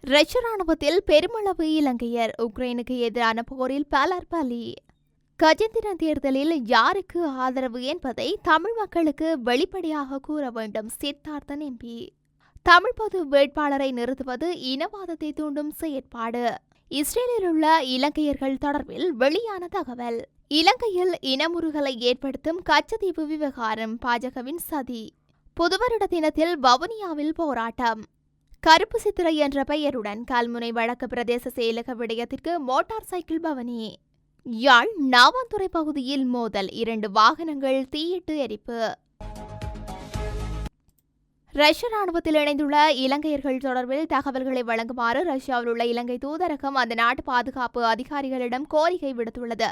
ரஷ்ய ராணுவத்தில் பெருமளவு இலங்கையர். உக்ரைனுக்கு எதிரான போரில் பலர் பலி. கஜேந்திரன் தேர்தலில் யாருக்கு ஆதரவு என்பதை தமிழ் மக்களுக்கு வெளிப்படையாக கூற வேண்டும். சித்தார்த்தன் எம்பி. தமிழ் பொது வேட்பாளரை நிறுத்துவது இனவாதத்தை தூண்டும் செயற்பாடு. இஸ்ரேலில் உள்ள இலங்கையர்கள் தொடர்பில் வெளியான தகவல். இலங்கையில் இனமுறுகலை ஏற்படுத்தும் கச்சத்தீவு விவகாரம் பாஜகவின் சதி. புதுவருட தினத்தில் வவுனியாவில் போராட்டம். கருப்பு சித்திரை என்ற பெயருடன் கல்முனை வடக்கு பிரதேச செயலக விடயத்திற்கு மோட்டார் சைக்கிள் பவனி. யாழ் நாவாந்துறை பகுதியில் மோதல், 2 வாகனங்கள் தீயிட்டு எரிப்பு. ரஷ்ய ராணுவத்தில் இணைந்துள்ள இலங்கையர்கள் தொடர்பில் தகவல்களை வழங்குமாறு ரஷ்யாவில் உள்ள இலங்கை தூதரகம் அந்த நாட்டு பாதுகாப்பு அதிகாரிகளிடம் கோரிக்கை விடுத்துள்ளது.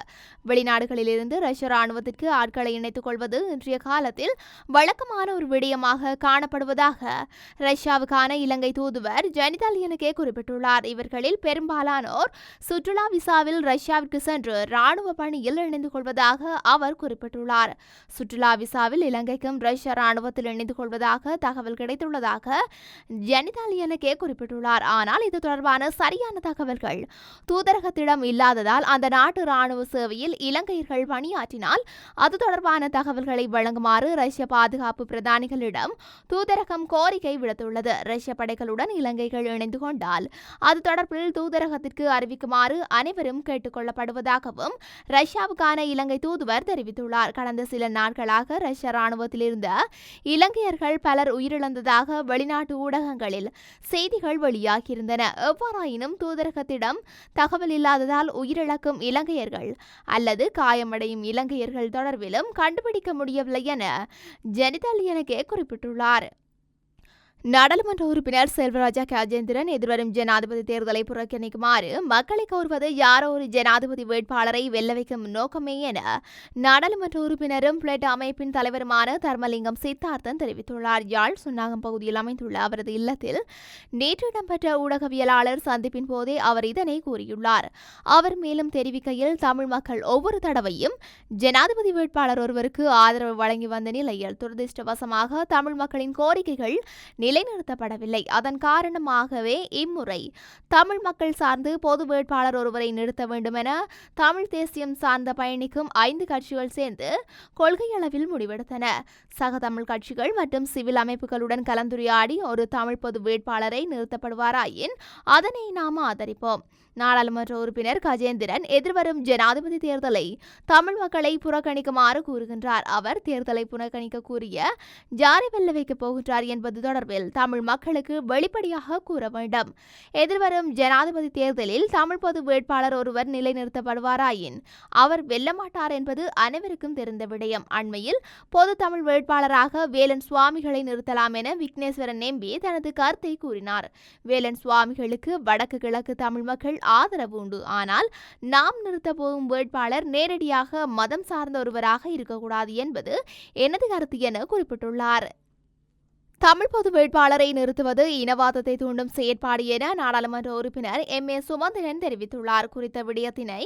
வெளிநாடுகளிலிருந்து ரஷ்ய ராணுவத்திற்கு ஆட்களை இணைத்துக் கொள்வது இன்றைய காலத்தில் வழக்கமான ஒரு விடயமாக காணப்படுவதாக ரஷ்யாவுக்கான இலங்கை தூதுவர் ஜெனிதாலியனுக்கே குறிப்பிட்டுள்ளார். இவர்களில் பெரும்பாலானோர் சுற்றுலா விசாவில் ரஷ்யாவிற்கு சென்று ராணுவ பணியில் இணைந்து கொள்வதாக அவர் குறிப்பிட்டுள்ளார். சுற்றுலா விசாவில் இலங்கைக்கும் ரஷ்ய ராணுவத்தில் இணைந்து கொள்வதாக தகவல் கிடைத்துள்ளதாக ஜெனிதாலியனுக்கே குறிப்பிட்டுள்ளார். ஆனால் இது தொடர்பான சரியான தகவல்கள் தூதரகத்திடம் இல்லாததால் அந்த நாட்டு ராணுவ சேவையில் இலங்கையர்கள் பணியாற்றினால் அது தொடர்பான தகவல்களை வழங்குமாறு ரஷ்ய பாதுகாப்பு பிரதானிகளிடம் தூதரகம் கோரிக்கை விடுத்துள்ளது. ரஷ்ய படைகளுடன் இலங்கைகள் இணைந்து கொண்டால் அது தொடர்பில் தூதரகத்திற்கு அறிவிக்குமாறு அனைவரும் கேட்டுக் கொள்ளப்படுவதாகவும் ரஷ்யாவுக்கான இலங்கை தூதுவர் தெரிவித்துள்ளார். கடந்த சில நாட்களாக ரஷ்ய ராணுவத்தில் இருந்த இலங்கையர்கள் பலர் உயிரிழந்ததாக வெளிநாட்டு ஊடகங்களில் செய்திகள் வெளியாகியிருந்தன. எவ்வாறாயினும் தூதரகத்திடம் தகவல் இல்லாததால் உயிரிழக்கும் இலங்கையர்கள் அல்லது காயமடையும் இலங்கையர்கள் தொடர்பிலும் கண்டுபிடிக்க முடியவில்லை என ஜெனிதாலியனுக்கே குறிப்பிட்டுள்ளார். நாடாளுமன்ற உறுப்பினர் செல்வராஜா கஜேந்திரன் எதிர்வரும் ஜனாதிபதி தேர்தலை புறக்கணிக்குமாறு மக்களை கோருவது யாரோ ஒரு ஜனாதிபதி வேட்பாளரை வெல்ல வைக்கும் நோக்கமே என நாடாளுமன்ற உறுப்பினரும் பிளட் அமைப்பின் தலைவருமான தர்மலிங்கம் சித்தார்த்தன் தெரிவித்துள்ளார். யாழ் சுன்னாகம் பகுதியில் அமைந்துள்ள அவரது இல்லத்தில் நேற்று இடம்பெற்ற ஊடகவியலாளர் சந்திப்பின் போதே அவர் இதனை கூறியுள்ளார். அவர் மேலும் தெரிவிக்கையில், தமிழ் மக்கள் ஒவ்வொரு தடவையும் ஜனாதிபதி வேட்பாளர் ஒருவருக்கு ஆதரவு வழங்கி வந்த நிலையில் துரதிருஷ்டவசமாக தமிழ் மக்களின் கோரிக்கைகள் நிலைநிறுத்தப்படவில்லை. அதன் காரணமாகவே இம்முறை தமிழ் மக்கள் சார்ந்து பொது வேட்பாளர் ஒருவரை நிறுத்த வேண்டும் என தமிழ் தேசியம் சார்ந்த பயணிக்கும் 5 கட்சிகள் சேர்ந்து கொள்கையளவில் முடிவெடுத்தன. சக தமிழ் கட்சிகள் மற்றும் சிவில் அமைப்புகளுடன் கலந்துரையாடி ஒரு தமிழ் பொது வேட்பாளரை நிறுத்தப்படுவாராயின் அதனை நாம் ஆதரிப்போம். நாடாளுமன்ற உறுப்பினர் கஜேந்திரன் எதிர்வரும் ஜனாதிபதி தேர்தலை தமிழ் மக்களை புறக்கணிக்குமாறு கூறுகின்றார். அவர் தேர்தலை புறக்கணிக்க கூறிய ஜாரை வெல்ல வைக்கப் போகின்றார் என்பது தொடர்பில் தமிழ் மக்களுக்கு வெளிப்படையாக கூற வேண்டும். எதிர்வரும் ஜனாதிபதி தேர்தலில் தமிழ் பொது வேட்பாளர் ஒருவர் நிலைநிறுத்தப்படுவாராயின் அவர் வெல்ல மாட்டார் என்பது அனைவருக்கும் தெரிந்த விடயம். அண்மையில் பொது தமிழ் வேட்பாளராக வேலன் சுவாமிகளை நிறுத்தலாம் என விக்னேஸ்வரன் எம்பி தனது கருத்தை கூறினார். வேலன் சுவாமிகளுக்கு வடக்கு கிழக்கு தமிழ் மக்கள் ஆதரவு உண்டு. ஆனால் நாம் நிறுத்த போகும் வேட்பாளர் நேரடியாக மதம் சார்ந்த ஒருவராக இருக்கக்கூடாது என்பது எனது கருத்து என குறிப்பிட்டுள்ளார். தமிழ் பொது வேட்பாளரை நிறுத்துவது இனவாதத்தை தூண்டும் செயற்பாடு என நாடாளுமன்ற உறுப்பினர் எம். ஏ. சுமந்திரன் தெரிவித்துள்ளார். குறித்த விடயத்தினை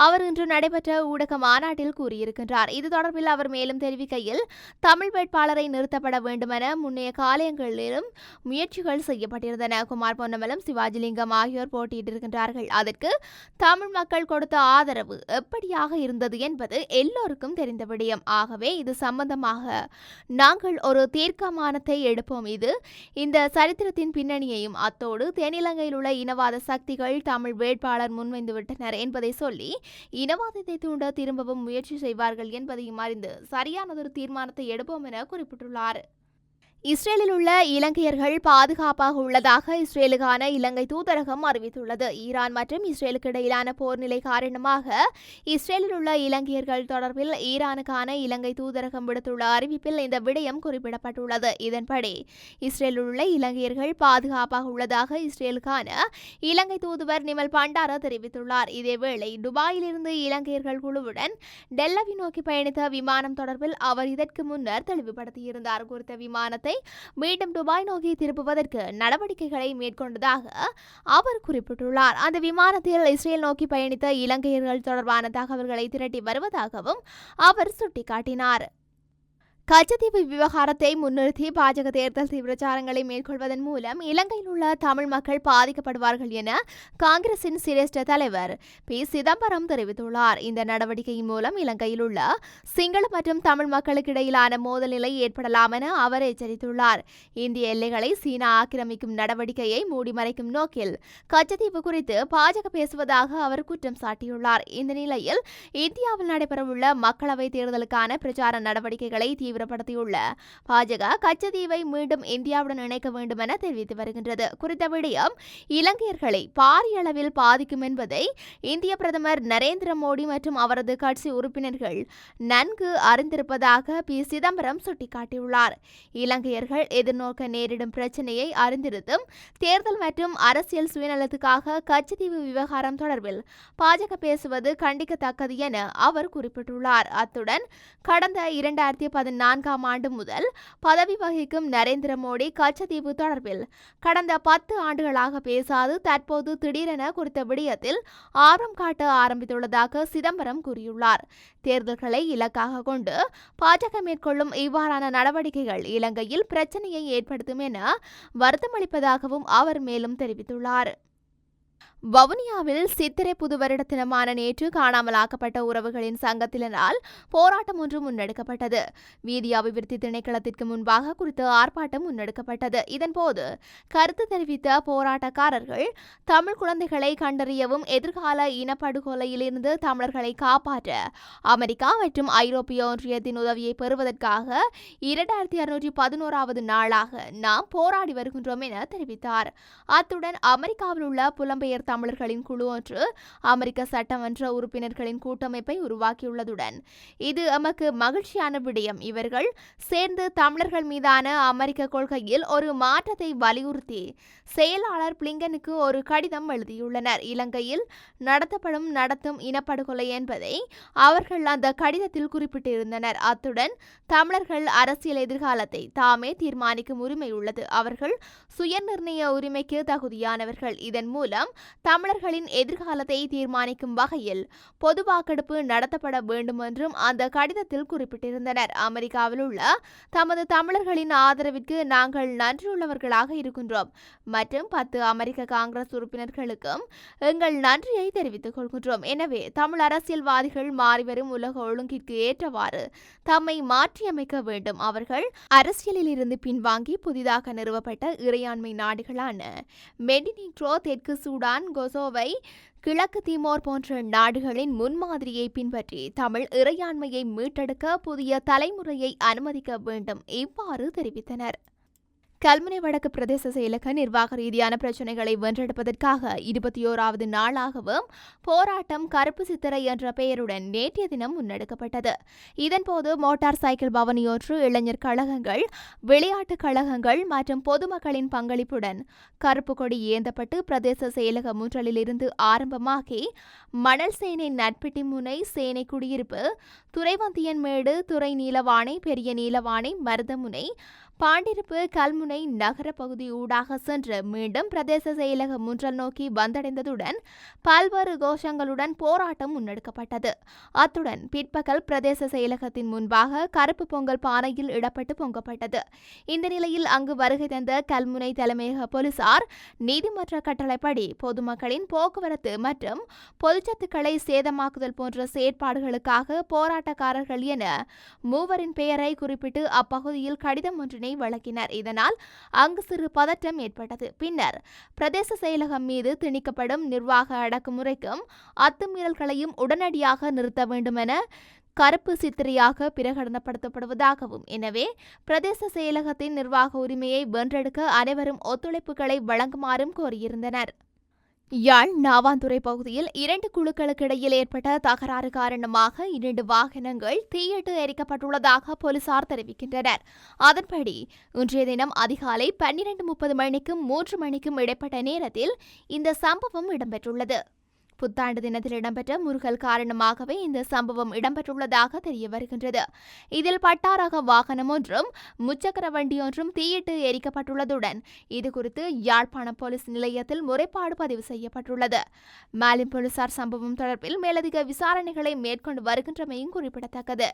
அவர் இன்று நடைபெற்ற ஊடக மாநாட்டில் கூறியிருக்கின்றார். இது தொடர்பில் அவர் மேலும் தெரிவிக்கையில், தமிழ் வேட்பாளரை நிறுத்தப்பட வேண்டுமென முன்னைய காலங்களிலும் முயற்சிகள் செய்யப்பட்டிருந்தன. குமார் பொன்னமலம், சிவாஜிலிங்கம் ஆகியோர் போட்டியிட்டிருக்கின்றார்கள். அதற்கு தமிழ் மக்கள் கொடுத்த ஆதரவு எப்படியாக இருந்தது என்பது எல்லோருக்கும் தெரிந்த விடயம். ஆகவே இது சம்பந்தமாக நாங்கள் ஒரு தீர்க்கமானத்தை இது இந்த சரித்திரத்தின் பின்னணியையும் அத்தோடு தென்னிலங்கையில் உள்ள இனவாத சக்திகள் தமிழ் வேட்பாளர் முன்வைந்துவிட்டனர் என்பதை சொல்லி இனவாதத்தை தூண்ட திரும்பவும் முயற்சி செய்வார்கள் என்பதையும் அறிந்து சரியானதொரு தீர்மானத்தை எடுப்போம் என குறிப்பிட்டுள்ளார். இஸ்ரேலில் உள்ள இலங்கையர்கள் பாதுகாப்பாக உள்ளதாக இஸ்ரேலுக்கான இலங்கை தூதரகம் அறிவித்துள்ளது. ஈரான் மற்றும் இஸ்ரேலுக்கு இடையிலான போர் நிலை காரணமாக இஸ்ரேலில் உள்ள இலங்கையர்கள் தொடர்பில் ஈரானுக்கான இலங்கை தூதரகம் விடுத்துள்ள அறிவிப்பில் இந்த விடயம் குறிப்பிடப்பட்டுள்ளது. இதன்படி இஸ்ரேலில் உள்ள இலங்கையர்கள் பாதுகாப்பாக உள்ளதாக இஸ்ரேலுக்கான இலங்கை தூதுவர் நிமல் பண்டார தெரிவித்துள்ளார். இதேவேளை துபாயிலிருந்து இலங்கையர்கள் குழுவுடன் டெல்லவி நோக்கி பயணித்த விமானம் தொடர்பில் அவர் இதற்கு முன்னர் தெளிவுபடுத்தியிருந்தார். குறித்த விமானத்தை மீண்டும் துபாய் நோக்கி திருப்புவதற்கு நடவடிக்கைகளை மேற்கொண்டதாக அவர் குறிப்பிட்டுள்ளார். அந்த விமானத்தில் இஸ்ரேல் நோக்கி பயணித்த இலங்கையர்கள் தொடர்பான தகவல்களை திரட்டி வருவதாகவும் அவர் சுட்டிக்காட்டினார். கச்சத்தீவு விவகாரத்தை முன்னிறுத்தி பாஜக தேர்தல் பிரச்சாரங்களை மேற்கொள்வதன் மூலம் இலங்கையில் உள்ள தமிழ் மக்கள் பாதிக்கப்படுவார்கள் என காங்கிரசின் சிரேஷ்ட தலைவர் பி. சிதம்பரம் தெரிவித்துள்ளார். இந்த நடவடிக்கையின் மூலம் இலங்கையில் உள்ள சிங்கள மற்றும் தமிழ் மக்களுக்கு இடையிலான மோதல் நிலை ஏற்படலாம் என அவர் எச்சரித்துள்ளார். இந்திய எல்லைகளை சீனா ஆக்கிரமிக்கும் நடவடிக்கையை மூடி மறைக்கும் நோக்கில் கச்சத்தீவு குறித்து பாஜக பேசுவதாக அவர் குற்றம் சாட்டியுள்ளார். இந்த நிலையில் இந்தியாவில் நடைபெறவுள்ள மக்களவைத் தேர்தலுக்கான பிரச்சார நடவடிக்கைகளை தீவிரப்படுத்தியுள்ள பாஜக கச்சத்தீவை மீண்டும் இந்தியாவுடன் இணைக்க வேண்டும் என தெரிவித்து வருகின்றது. குறித்த விடயம் இலங்கையர்களை பாரிய அளவில் பாதிக்கும் என்பதை இந்திய பிரதமர் நரேந்திர மோடி மற்றும் அவரது கட்சி உறுப்பினர்கள் நன்கு அறிந்திருப்பதாக பி. சிதம்பரம் சுட்டிக்காட்டியுள்ளார். இலங்கையர்கள் எதிர்நோக்க நேரிடும் பிரச்சனையை அறிந்திருந்தும் தேர்தல் மற்றும் அரசியல் சுயநலத்துக்காக கச்சத்தீவு விவகாரம் தொடர்பில் பாஜக பேசுவது கண்டிக்கத்தக்கது என அவர் குறிப்பிட்டுள்ளார். அத்துடன் கடந்த 2014ஆம் ஆண்டு முதல் பதவி வகிக்கும் நரேந்திர மோடி கச்சத்தீவு தொடர்பில் கடந்த 10 ஆண்டுகளாக பேசாது தற்போது திடீரென குறித்த விடயத்தில் ஆர்வம் காட்ட ஆரம்பித்துள்ளதாக சிதம்பரம் கூறியுள்ளார். தேர்தல்களை இலக்காக கொண்டு பாஜக மேற்கொள்ளும் இவ்வாறான நடவடிக்கைகள் இலங்கையில் பிரச்சனையை ஏற்படுத்தும் என வருத்தமளிப்பதாகவும் அவர் மேலும் தெரிவித்துள்ளார். வவுனியாவில் சித்திரை புது வருட தினமான நேற்று காணாமலாக்கப்பட்ட உறவுகளின் சங்கத்தினரால் போராட்டம் ஒன்று முன்னெடுக்கப்பட்டது. வீதி அபிவிருத்தி திணைக்களத்திற்கு முன்பாக குறித்த ஆர்ப்பாட்டம் முன்னெடுக்கப்பட்டது. இதன்போது கருத்து தெரிவித்த போராட்டக்காரர்கள் தமிழ் குழந்தைகளை கண்டறியவும் எதிர்கால இனப்படுகொலையிலிருந்து தமிழர்களை காப்பாற்ற அமெரிக்கா மற்றும் ஐரோப்பிய ஒன்றியத்தின் உதவியை பெறுவதற்காக 2611வது நாளாக நாம் போராடி வருகின்றோம் என தெரிவித்தார். அத்துடன் அமெரிக்காவில் உள்ள புலம்பெயர் தமிழர்களின் குழு ஒன்று அமெரிக்க சட்டமன்ற உறுப்பினர்களின் கூட்டமைப்பை உருவாக்கியுள்ளதுடன் இது எமக்கு மகிழ்ச்சியான விடயம். இவர்கள் சேர்ந்து தமிழர்கள் மீதான அமெரிக்க கொள்கையில் ஒரு மாற்றத்தை வலியுறுத்தி செயலாளர் பிளிங்கனுக்கு ஒரு கடிதம் எழுதியுள்ளனர். இலங்கையில் நடத்தும் இனப்படுகொலை என்பதை அவர்கள் அந்த கடிதத்தில் குறிப்பிட்டிருந்தனர். அத்துடன் தமிழர்கள் அரசியல் எதிர்காலத்தை தாமே தீர்மானிக்கும் உரிமை உள்ளது. அவர்கள் சுயநிர்ணய உரிமைக்கு தகுதியானவர்கள். இதன் மூலம் தமிழர்களின் எதிர்காலத்தை தீர்மானிக்கும் வகையில் பொது வாக்கெடுப்பு நடத்தப்பட வேண்டும் என்றும் அந்த கடிதத்தில் குறிப்பிட்டிருந்தனர். அமெரிக்காவில் உள்ள தமது தமிழர்களின் ஆதரவிற்கு நாங்கள் நன்றியுள்ளவர்களாக இருக்கின்றோம் மற்றும் 10 அமெரிக்க காங்கிரஸ் உறுப்பினர்களுக்கும் எங்கள் நன்றியை தெரிவித்துக் கொள்கின்றோம். எனவே தமிழ் அரசியல்வாதிகள் மாறிவரும் உலக ஒழுங்கிற்கு ஏற்றவாறு தம்மை மாற்றியமைக்க வேண்டும். அவர்கள் அரசியலில் இருந்து பின்வாங்கி புதிதாக நிறுவப்பட்ட இறையாண்மை நாடுகளான மெண்டினீக்ரோ, தெற்கு சூடான், கொசோவை, கிழக்கு திமோர் போன்ற நாடுகளின் முன்மாதிரியை பின்பற்றி தமிழ் இறையாண்மையை மீட்டெடுக்க புதிய தலைமுறையை அனுமதிக்க வேண்டும். இவ்வாறு தெரிவித்தனர். கல்முனை வடக்கு பிரதேச செயலக நிர்வாக ரீதியான பிரச்சினைகளை வென்றெடுப்பதற்காக 21வது நாளாகவும் போராட்டம் கருப்பு சித்திரை என்ற பெயருடன் நேற்றைய தினம் முன்னெடுக்கப்பட்டது. இதன்போது மோட்டார் சைக்கிள் பவனியொன்று, இளைஞர் கழகங்கள், விளையாட்டுக் கழகங்கள் மற்றும் பொதுமக்களின் பங்களிப்புடன் கருப்பு கொடி ஏந்தப்பட்டு பிரதேச செயலக முன்றலில் இருந்து ஆரம்பமாகி மணல் சேனை நட்பெட்டி முனை, சேனை குடியிருப்பு, துறைவந்தியன்மேடு, துறை நீலவானை, பெரிய நீலவானை, மருதமுனை, பாண்டிருப்பு, கல்முனை நகர பகுதி ஊடாக சென்று மீண்டும் பிரதேச செயலக முன்றல் நோக்கி வந்தடைந்ததுடன் பல்வேறு கோஷங்களுடன் போராட்டம் முன்னெடுக்கப்பட்டது. அத்துடன் பிற்பகல் பிரதேச செயலகத்தின் முன்பாக கருப்பு பொங்கல் பானையில் இடப்பட்டு பொங்கப்பட்டது. இந்த நிலையில் அங்கு வருகை தந்த கல்முனை தலைமையக போலீசார் நீதிமன்ற கட்டளைப்படி பொதுமக்களின் போக்குவரத்து மற்றும் பொதுச்சத்துக்களை சேதமாக்குதல் போன்ற செயற்பாடுகளுக்காக போராட்டக்காரர்கள் என 3 பெயரை குறிப்பிட்டு அப்பகுதியில் கடிதம் ஒன்றினை வழங்கினர். இதனால் அங்கு சிறு பதற்றம் ஏற்பட்டது. பின்னர் பிரதேச செயலகம் மீது திணிக்கப்படும் நிர்வாக அடக்குமுறைக்கும் அத்துமீறல்களையும் உடனடியாக நிறுத்த வேண்டும் என கருப்பு சித்திரையாக பிரகடனப்படுத்தப்படுவதாகவும், எனவே பிரதேச செயலகத்தின் நிர்வாக உரிமையை வென்றெடுக்க அனைவரும் ஒத்துழைப்புகளை வழங்குமாறும் கோரியிருந்தனர். யாழ் நாவாந்துறை பகுதியில் 2 குழுக்களுக்கு இடையில் ஏற்பட்ட தகராறு காரணமாக 2 வாகனங்கள் தீயிட்டு எரிக்கப்பட்டுள்ளதாக போலீசார் தெரிவிக்கின்றனர். அதன்படி இன்றைய தினம் அதிகாலை 12:30 மணிக்கும் 3 மணிக்கும் இடைப்பட்ட நேரத்தில் இந்த சம்பவம் இடம்பெற்றுள்ளது. புத்தாண்டு தினத்தில் இடம்பெற்ற முருகல் காரணமாகவே இந்த சம்பவம் இடம்பெற்றுள்ளதாக தெரிய வருகின்றது. இதில் பட்டாரக வாகனம் ஒன்றும் முச்சக்கர வண்டி ஒன்றும் தீயிட்டு எரிக்கப்பட்டுள்ளதுடன் இதுகுறித்து யாழ்ப்பாணம் போலீஸ் நிலையத்தில் முறைப்பாடு பதிவு செய்யப்பட்டுள்ளது. மேலும் போலீசார் சம்பவம் தொடர்பில் மேலதிக விசாரணைகளை மேற்கொண்டு வருகின்றமையும் குறிப்பிடத்தக்கது.